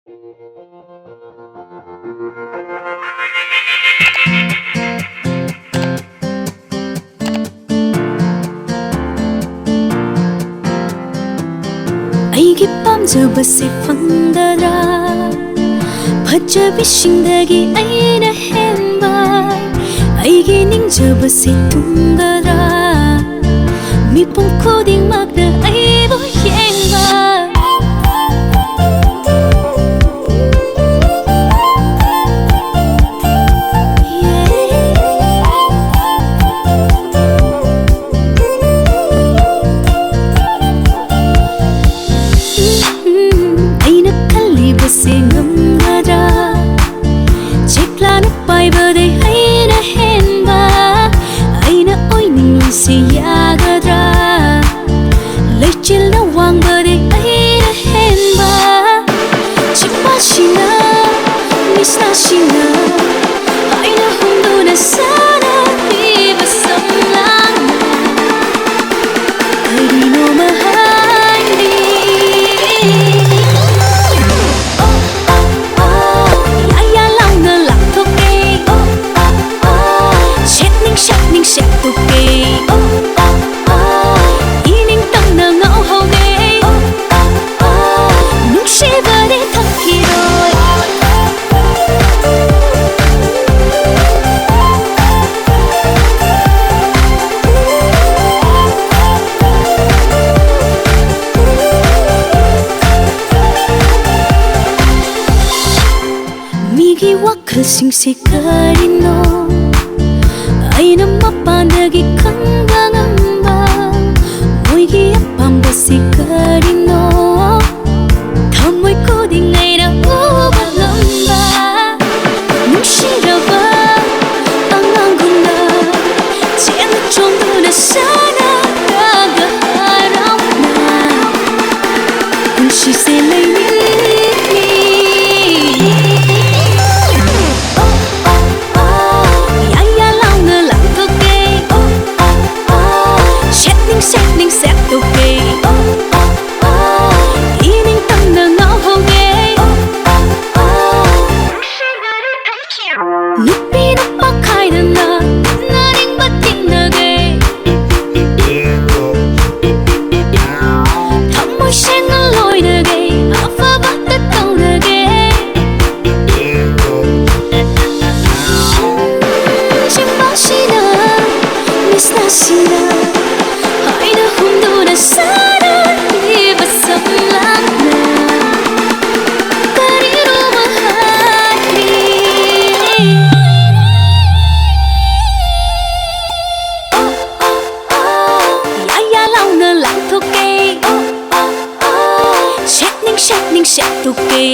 Eigi pamjaba fanggadra Fajabi singdagi Eina henba Eigi ningjabase thung gadra Meepum khudingmakna Eibu yengba Eina khallibase ngamgadra Cheklana paibadei Haina henba Eina oininglise yagadra Leichil wangbadei Eina henba Chimbalsina mitsna sina Haina humduna sannariba Nungcbadi Thamkhiroi Migi wakhal singse karino Eina mapandagi khanga ngamba Moigi apambase karino Thamoi khudingaina uba ngamba Nungsiraba anganguna Chena chongduna sannariba haramna Nungsise sina Haina humduna sannariba samlana Kariru mahali Yaya launa langtoke Shetning shetning shettoke